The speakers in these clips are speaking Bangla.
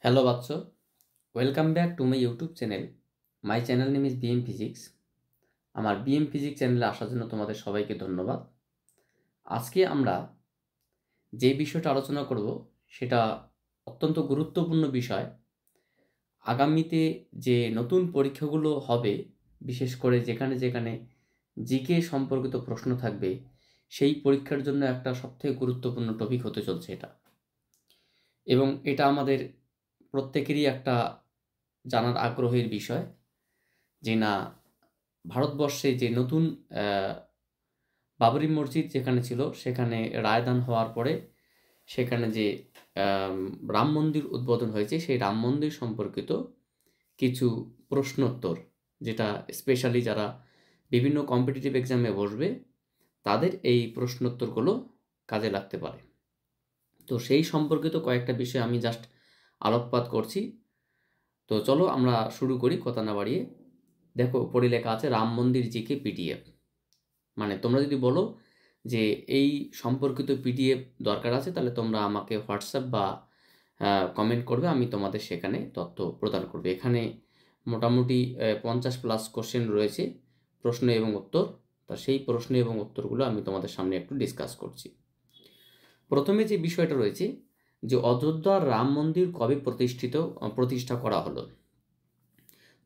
Hello বাচ্চো, welcome back to my YouTube channel. My channel name is BM physics. আমার বিএম ফিজিক্স চ্যানেলে আসার জন্য তোমাদের সবাইকে ধন্যবাদ। আজকে আমরা যে বিষয়টা আলোচনা করব সেটা অত্যন্ত গুরুত্বপূর্ণ বিষয়। আগামীতে যে নতুন পরীক্ষাগুলো হবে, বিশেষ করে যেখানে যেখানে জিকে সম্পর্কিত প্রশ্ন থাকবে, সেই পরীক্ষার জন্য একটা সবথেকে গুরুত্বপূর্ণ টপিক হতে চলছে এটা। এবং এটা আমাদের প্রত্যেকেরই একটা জানার আগ্রহের বিষয় যে না, ভারতবর্ষে যে নতুন বাবরি মসজিদ যেখানে ছিল সেখানে রায়দান হওয়ার পরে সেখানে যে রাম মন্দির উদ্বোধন হয়েছে, সেই রাম মন্দির সম্পর্কিত কিছু প্রশ্নোত্তর, যেটা স্পেশালি যারা বিভিন্ন কম্পিটিটিভ এক্সামে বসবে তাদের এই প্রশ্নোত্তরগুলো কাজে লাগতে পারে। তো সেই সম্পর্কিত কয়েকটা বিষয় আমি জাস্ট আলোকপাত করছি। তো চলো আমরা শুরু করি কথা না বাড়িয়ে। দেখো, উপরে লেখা আছে রাম মন্দির জিকে পিডিএফ। মানে তোমরা যদি বলো যে এই সম্পর্কিত পিডিএফ দরকার আছে, তাহলে তোমরা আমাকে হোয়াটসঅ্যাপ বা কমেন্ট করবে, আমি তোমাদের সেখানে তথ্য প্রদান করবে। এখানে মোটামুটি 50+ কোশ্চেন রয়েছে, প্রশ্ন এবং উত্তর। তা সেই প্রশ্ন এবং উত্তরগুলো আমি তোমাদের সামনে একটু ডিসকাস করছি। প্রথমে যে বিষয়টা রয়েছে যে অযোধ্যার রাম মন্দির কবে প্রতিষ্ঠা করা হলো।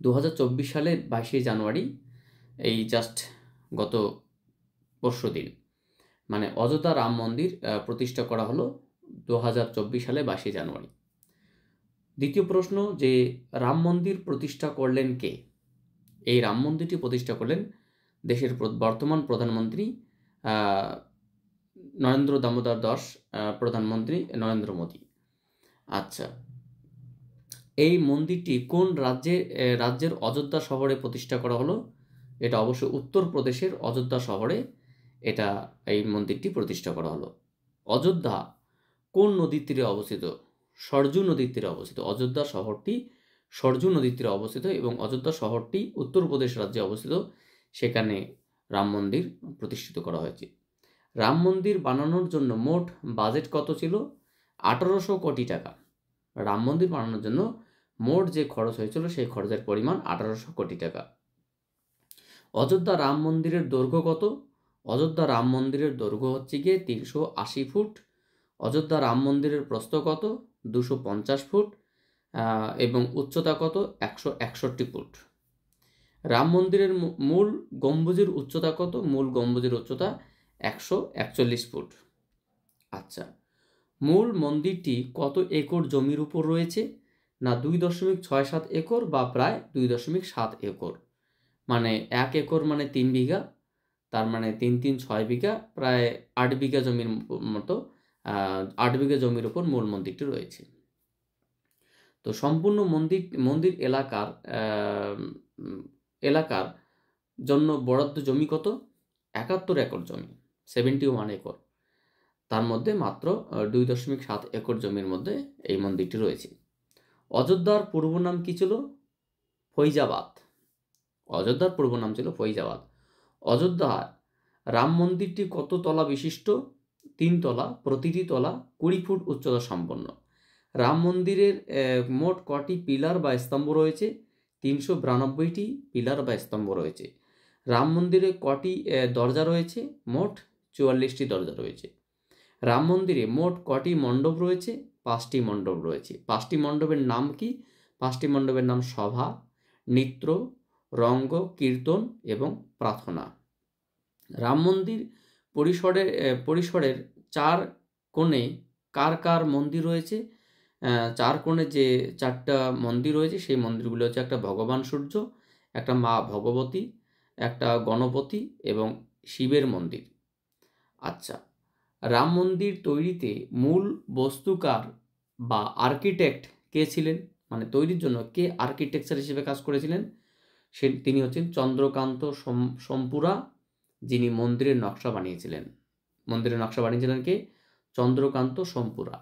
2024 সালের 22শে জানুয়ারি, এই জাস্ট গত পরশুদিন, মানে অযোধ্যা রাম মন্দির প্রতিষ্ঠা করা হলো 2024 সালে 22শে জানুয়ারি। দ্বিতীয় প্রশ্ন, যে রাম মন্দির প্রতিষ্ঠা করলেন কে? এই রাম মন্দিরটি প্রতিষ্ঠা করলেন দেশের বর্তমান প্রধানমন্ত্রী নরেন্দ্র দামোদর দাস, প্রধানমন্ত্রী নরেন্দ্র মোদী। আচ্ছা, এই মন্দিরটি কোন রাজ্যের অযোধ্যা শহরে প্রতিষ্ঠা করা হলো? এটা অবশ্য উত্তরপ্রদেশের অযোধ্যা শহরে এই মন্দিরটি প্রতিষ্ঠা করা হলো। অযোধ্যা কোন নদীর তীরে অবস্থিত? সরজু নদীর তীরে অবস্থিত। অযোধ্যা শহরটি সরজু নদীর তীরে অবস্থিত এবং অযোধ্যা শহরটি উত্তরপ্রদেশ রাজ্যে অবস্থিত। সেখানে রাম মন্দির প্রতিষ্ঠিত করা হয়েছে। রাম মন্দির বানানোর জন্য মোট বাজেট কত ছিল? 1800 কোটি টাকা। রাম মন্দির বানানোর জন্য মোট যে খরচ হয়েছিল সেই খরচের পরিমাণ 1800 কোটি টাকা। অযোধ্যা রাম মন্দিরের দৈর্ঘ্য কত? অযোধ্যা রাম মন্দিরের দৈর্ঘ্য হচ্ছে গিয়ে 380 ফুট। অযোধ্যা রাম মন্দিরের প্রস্থ কত? 250 ফুট এবং উচ্চতা কত? 161 ফুট। রাম মন্দিরের মূল গম্বুজের উচ্চতা কত? মূল গম্বুজের উচ্চতা 141 ফুট। আচ্ছা, মূল মন্দিরটি কত একর জমির উপর রয়েছে? না 2.67 একর বা প্রায় 2.7 একর। মানে 1 একর মানে 3 বিঘা, তার মানে 3 3 6 বিঘা, প্রায় 8 বিঘা জমির মতো। 8 বিঘা জমির উপর মূল মন্দিরটি রয়েছে। তো সম্পূর্ণ মন্দির এলাকার জন্য বরাদ্দ জমি কত? 71 একর জমি, 71 একর। তার মধ্যে মাত্র 2.7 একর জমির মধ্যে এই মন্দিরটি রয়েছে। অযোধ্যার পূর্ব নাম কি ছিল? ফৈজাবাদ। অযোধ্যার পূর্ব নাম ছিল ফৈজাবাদ। অযোধ্যার রাম মন্দিরটি কত তলা বিশিষ্ট? 3 তলা, প্রতিটি তলা 20 ফুট উচ্চতা সম্পন্ন। রাম মন্দিরের মোট কটি পিলার বা স্তম্ভ রয়েছে? 392টি পিলার বা স্তম্ভ রয়েছে। রাম মন্দিরে কটি দরজা রয়েছে? মোট 44টি দরজা রয়েছে। রাম মন্দিরে মোট কটি মণ্ডপ রয়েছে? 5টি মণ্ডপ রয়েছে। 5টি মণ্ডপের নাম কি? 5টি মণ্ডপের নাম সভা, নৃত্য, রঙ্গ, কীর্তন এবং প্রার্থনা। রাম মন্দির পরিসরের 4 কোণে কার কার মন্দির রয়েছে? 4 কোণে যে 4টা মন্দির রয়েছে সেই মন্দিরগুলো হচ্ছে একটা ভগবান সূর্য, একটা মা ভগবতী, একটা গণপতি এবং শিবের মন্দির। আচ্ছা, রাম মন্দির তৈরিতে মূল বস্তুকার বা আর্কিটেক্ট কে ছিলেন? মানে তৈরির জন্য কে আর্কিটেকচার হিসেবে কাজ করেছিলেন? তিনি হচ্ছেন চন্দ্রকান্ত সোমপুরা, যিনি মন্দিরের নকশা বানিয়েছিলেন। মন্দিরের নকশা বানিয়েছিলেন কে? চন্দ্রকান্ত সোমপুরা।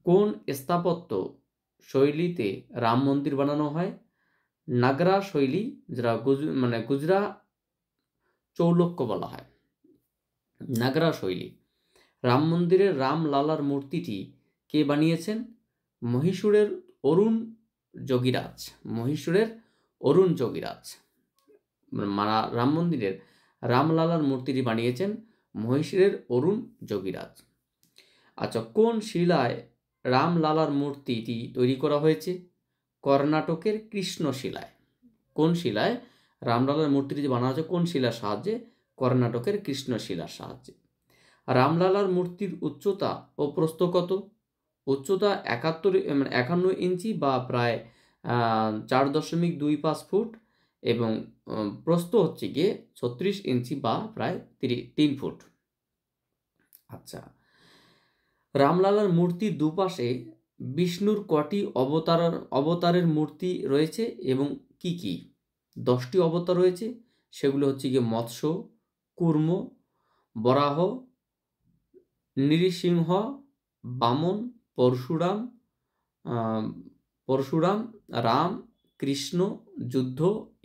কোন স্থাপত্য শৈলীতে রাম মন্দির বানানো হয়? নাগরা শৈলী, যেটা গুজরা চৌলক্য বলা হয়, নাগরা শৈলী। রাম মন্দিরের রাম লালার মূর্তিটি কে বানিয়েছেন? মহীশূরের অরুণ যোগীরাজ, মহীশূরের অরুণ যোগীরাজ রাম মন্দিরের রামলালার মূর্তিটি বানিয়েছেন মহীশূরের অরুণ যোগীরাজ। আচ্ছা, কোন শিলায় রামলালার মূর্তিটি তৈরি করা হয়েছে? কর্ণাটকের কৃষ্ণশিলায়। কোন শিলায় রামলালার মূর্তিটি যে বানানো হয়েছে কোন শিলার সাহায্যে? কর্ণাটকের কৃষ্ণশিলার সাহায্যে। রামলালার মূর্তির উচ্চতা ও প্রস্থ কত? উচ্চতা 51 ইঞ্চি বা প্রায় 4.25 ফুট এবং প্রস্থ হচ্ছে গিয়ে 36 ইঞ্চি বা প্রায় 3 ফুট। আচ্ছা, রামলালার মূর্তির দুপাশে বিষ্ণুর কটি অবতারের মূর্তি রয়েছে এবং কি কি? 10টি অবতার রয়েছে, সেগুলো হচ্ছে গিয়ে মৎস্য, কুর্ম, বরাহ, নৃসিংহ, বামন, পরশুরাম, রাম, কৃষ্ণ, যুদ্ধ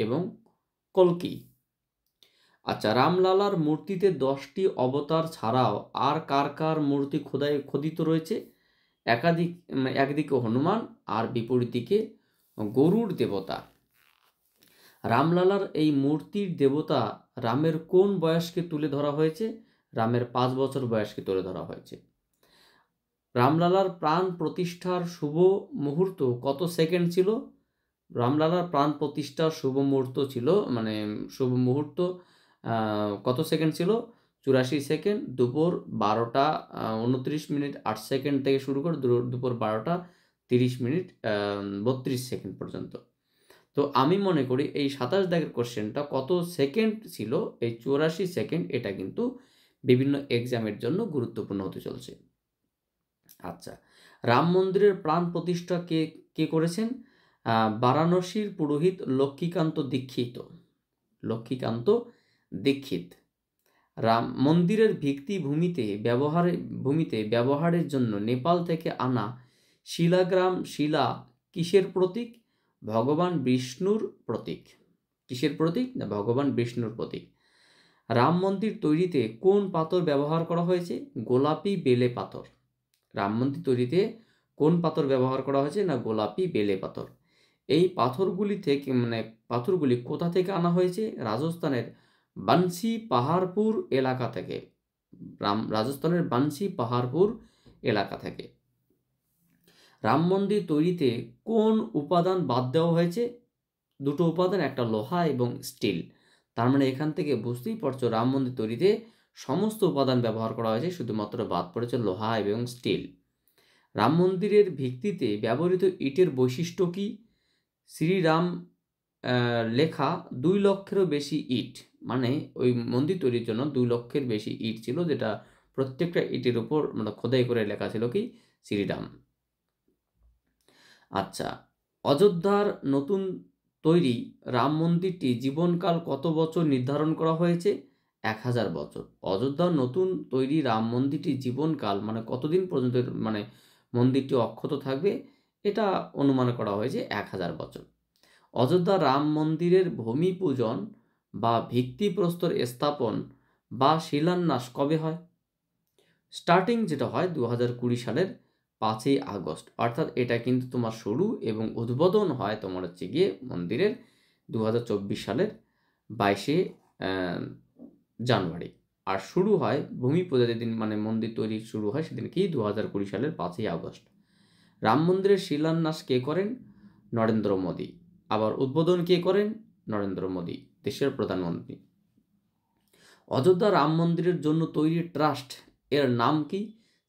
এবং কল্কি। আচ্ছা, রামলালার মূর্তিতে 10টি অবতার ছাড়াও আর কার কার মূর্তি খোদিত রয়েছে? একদিকে হনুমান আর বিপরীত দিকে গরুড় দেবতা। রামলালার এই মূর্তির দেবতা রামের কোন বয়সকে তুলে ধরা হয়েছে? রামের 5 বছর বয়সকে তুলে ধরা হয়েছে। রামলালার প্রাণ প্রতিষ্ঠার শুভ মুহূর্ত কত সেকেন্ড ছিল? রামলালার প্রাণ প্রতিষ্ঠার শুভ মুহূর্ত ছিল শুভ মুহূর্ত কত সেকেন্ড ছিল? 84 সেকেন্ড, দুপুর 12টা 29 মিনিট 8 সেকেন্ড থেকে শুরু করে দুপুর 12টা 30 মিনিট 32 সেকেন্ড পর্যন্ত। তো আমি মনে করি এই 27 দাগের কোশ্চেনটা কত সেকেন্ড ছিল, এই 84 সেকেন্ড, এটা কিন্তু বিভিন্ন এক্সামের জন্য গুরুত্বপূর্ণ হতে চলছে। আচ্ছা, রাম মন্দিরের প্রাণ প্রতিষ্ঠা কে করেছেন? বারাণসীর পুরোহিত লক্ষ্মীকান্ত দীক্ষিত। রাম মন্দিরের ভিত্তিভূমিতে ব্যবহারের জন্য নেপাল থেকে আনা শিলা কিসের প্রতীক? ভগবান বিষ্ণুর প্রতীক। কিসের প্রতীক? না, ভগবান বিষ্ণুর প্রতীক। রাম মন্দির তৈরিতে কোন পাথর ব্যবহার করা হয়েছে? গোলাপি বেলে পাথর। রাম মন্দির তৈরিতে কোন পাথর ব্যবহার করা হয়েছে? না, গোলাপি বেলে পাথর। এই পাথরগুলি কোথা থেকে আনা হয়েছে? রাজস্থানের বানসি পাহাড়পুর এলাকা থেকে। রাজস্থানের বানসি পাহাড়পুর এলাকা থেকে। রাম মন্দির তৈরিতে কোন উপাদান বাদ দেওয়া হয়েছে? 2টো উপাদান, একটা লোহা এবং স্টিল। তার মানে এখান থেকে বুঝতেই পারছো রাম মন্দির তৈরিতে সমস্ত উপাদান ব্যবহার করা হয়েছে, শুধুমাত্র বাদ পড়েছে লোহা এবং স্টিল। রাম মন্দিরের ভিত্তিতে ব্যবহৃত ইটের বৈশিষ্ট্য কি? শ্রীরাম লেখা 2 লক্ষেরও বেশি ইট, মানে ওই মন্দির তৈরির জন্য 2 লক্ষের বেশি ইট ছিল, যেটা প্রত্যেকটা ইটের উপর খোদাই করে লেখা ছিল কি? শ্রীরাম। আচ্ছা, অযোধ্যার নতুন তৈরি রাম মন্দিরটি জীবনকাল কত বছর নির্ধারণ করা হয়েছে? 1000 বছর। অযোধ্যার নতুন তৈরি রাম মন্দিরটি জীবনকাল কতদিন পর্যন্ত মন্দিরটি অক্ষত থাকবে, এটা অনুমান করা হয়েছে 1000 বছর। অযোধ্যা রাম মন্দিরের ভূমি পূজন বা ভিত্তিপ্রস্তর স্থাপন বা শিলান্যাস কবে হয়? স্টার্টিং যেটা হয় 2020 সালের 5ই আগস্ট, অর্থাৎ এটা কিন্তু তোমার শুরু এবং উদ্বোধন হয় তোমার হচ্ছে গিয়ে মন্দিরের 2024 সালের 22শে জানুয়ারি। আর শুরু হয় ভূমি পূজা যেদিন মন্দির তৈরি শুরু হয় সেদিন কি? 2020 সালের 5ই আগস্ট। রাম মন্দিরের শিলান্যাস কে করেন? নরেন্দ্র মোদী। আবার উদ্বোধন কে করেন? নরেন্দ্র মোদী, দেশের প্রধানমন্ত্রী। অযোধ্যা রাম মন্দিরের জন্য তৈরি ট্রাস্ট এর নাম কি?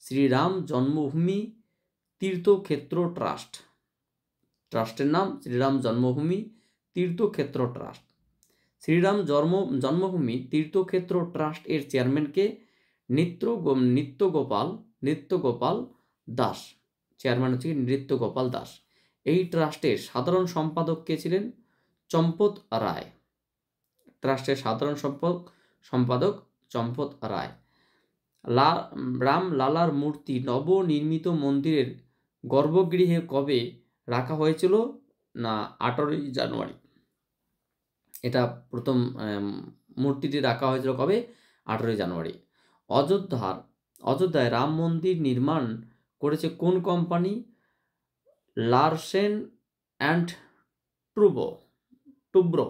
শ্রীরাম জন্মভূমি তীর্থক্ষেত্র ট্রাস্ট। ট্রাস্টের নাম শ্রীরাম জন্মভূমি তীর্থক্ষেত্র ট্রাস্ট। শ্রীরাম জন্মভূমি তীর্থক্ষেত্র ট্রাস্ট এর চেয়ারম্যানকে? নৃত্যগোপাল দাস। চেয়ারম্যান হচ্ছে নৃত্যগোপাল দাস। এই ট্রাস্টের সাধারণ সম্পাদক কে ছিলেন? চম্পত রায়। ট্রাস্টের সাধারণ সম্পাদক চম্পত রায়। রাম লালার মূর্তি নবনির্মিত মন্দিরের গর্ভগৃহে কবে রাখা হয়েছিল? না, 18ই জানুয়ারি। এটা প্রথম মূর্তিটি রাখা হয়েছিল কবে? 18ই জানুয়ারি। অযোধ্যায় রাম মন্দির নির্মাণ করেছে কোন company? Larsen and Toubro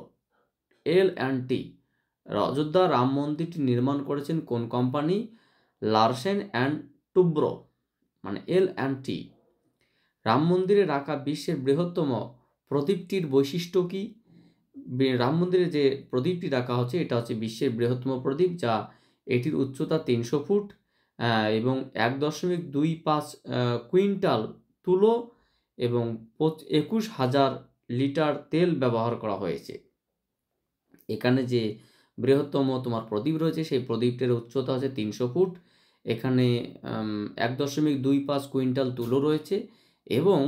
L&T Ayodhya Ram মন্দিরটি নির্মাণ করেছেন কোন কোম্পানি? লারসেন অ্যান্ড টুব্রো মানে L&T। রাম মন্দিরে রাখা বিশ্বের বৃহত্তম প্রদীপটির বৈশিষ্ট্য কি? রাম মন্দিরে যে প্রদীপটি রাখা হচ্ছে এটা হচ্ছে বিশ্বের বৃহত্তম প্রদীপ, যা এটির উচ্চতা 300 ফুট এবং 1.25 কুইন্টাল তুলো এবং 21,000 লিটার তেল ব্যবহার করা হয়েছে। এখানে যে বৃহত্তম তোমার প্রদীপ রয়েছে সেই প্রদীপটির উচ্চতা হচ্ছে 300 ফুট, এখানে 1.25 কুইন্টাল তুলো রয়েছে এবং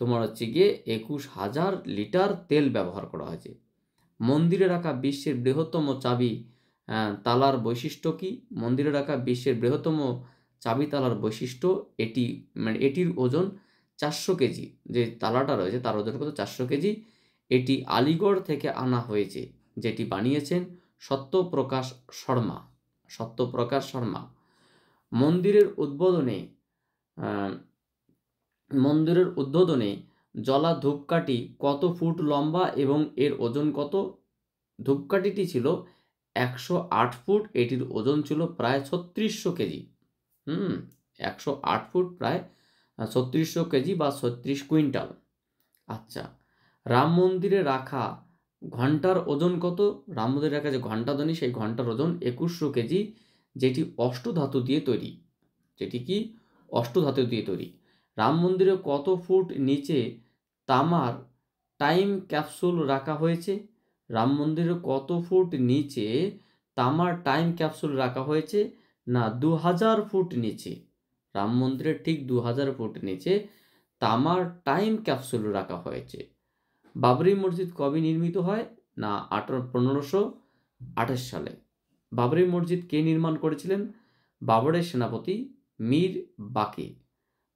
তোমার হচ্ছে গিয়ে 21,000 লিটার তেল ব্যবহার করা হয়েছে। মন্দিরে রাখা বিশ্বের বৃহত্তম চাবি তালার বৈশিষ্ট্য কি? মন্দিরে রাখা বিশ্বের বৃহত্তম চাবি তালার বৈশিষ্ট্য এটি মানে এটির ওজন 400 কেজি। যে তালাটা রয়েছে তার ওজন কত? 400 কেজি। এটি আলিগড় থেকে আনা হয়েছে, যেটি বানিয়েছেন সত্যপ্রকাশ শর্মা। মন্দিরের উদ্বোধনে জ্বলা ধূপকাঠি কত ফুট লম্বা এবং এর ওজন কত? ধূপকাঠিটি ছিল 108 ফুট, এটির ওজন ছিল প্রায় 3600 কেজি। 108 ফুট প্রায় 3600 কেজি বা 36 কুইন্টাল। আচ্ছা, রাম মন্দিরে রাখা ঘণ্টার ওজন কত? রাম মন্দিরে রাখা যে ঘণ্টাধ্বনি সেই ঘণ্টার ওজন 2100 কেজি, যেটি অষ্টধাতু দিয়ে তৈরি। রাম মন্দিরে কত ফুট নিচে তামার টাইম ক্যাপসুল রাখা হয়েছে? রাম মন্দিরে কত ফুট নিচে তামার টাইম ক্যাপসুল রাখা হয়েছে? না, 2000 ফুট নিচে। রাম মন্দিরের ঠিক 2000 ফুট নিচে তামার টাইম ক্যাপসুল রাখা হয়েছে। বাবরি মসজিদ কবে নির্মিত হয়? না, 1528 সালে। বাবরি মসজিদ কে নির্মাণ করেছিলেন? বাবরের সেনাপতি মীর বাকি।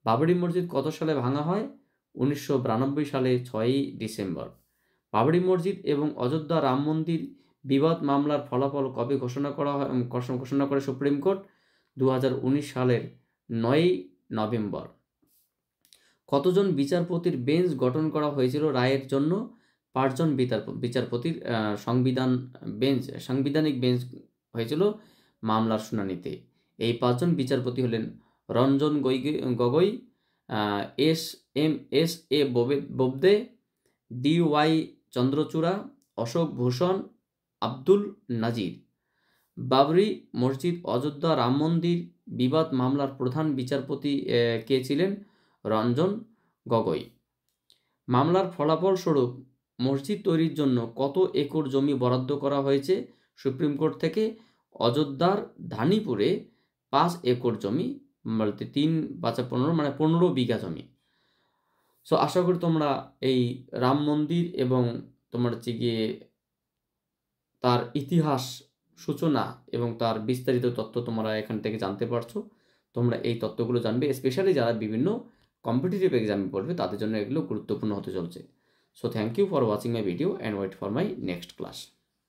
বাবরি মসজিদ কত সালে ভাঙা হয়? 1992 সালে 6ই ডিসেম্বর। বাবরি মসজিদ এবং অযোধ্যা রাম মন্দির বিবাদ মামলার ফলাফল কবে ঘোষণা করে সুপ্রিম কোর্ট? 2019 সালের 9ই নভেম্বর। কতজন বিচারপতির বেঞ্চ গঠন করা হয়েছিল রায়ের জন্য? 5 জন বিচারপতির সাংবিধানিক বেঞ্চ হয়েছিল মামলার শুনানিতে। এই 5 জন বিচারপতি হলেন রঞ্জন গগৈ, এস.এ. বোবদে, ডি.ওয়াই চন্দ্রচূড়া, অশোক ভূষণ, আব্দুল নাজির। বাবরি মসজিদ অযোধ্যা রাম মন্দির বিবাদ মামলার প্রধান বিচারপতি কে ছিলেন? রঞ্জন গগৈ। মামলার ফলাফল স্বরূপ মসজিদ তৈরির জন্য কত একর জমি বরাদ্দ করা হয়েছে সুপ্রিম কোর্ট থেকে? অযোধ্যার ধানিপুরে 5 একর জমি, বলতে 3×5=15 মানে 15 বিঘা জমি। সো আশা করি তোমরা এই রাম মন্দির এবং তোমার হচ্ছে গিয়ে তার ইতিহাস সূচনা এবং তার বিস্তারিত তথ্য তোমরা এখান থেকে জানতে পারছো। তোমরা এই তথ্যগুলো জানবে, স্পেশালি যারা বিভিন্ন কম্পিটিটিভ এক্সামে পড়বে তাদের জন্য এগুলো গুরুত্বপূর্ণ হতে চলছে। So thank you for watching my video and wait for my next class.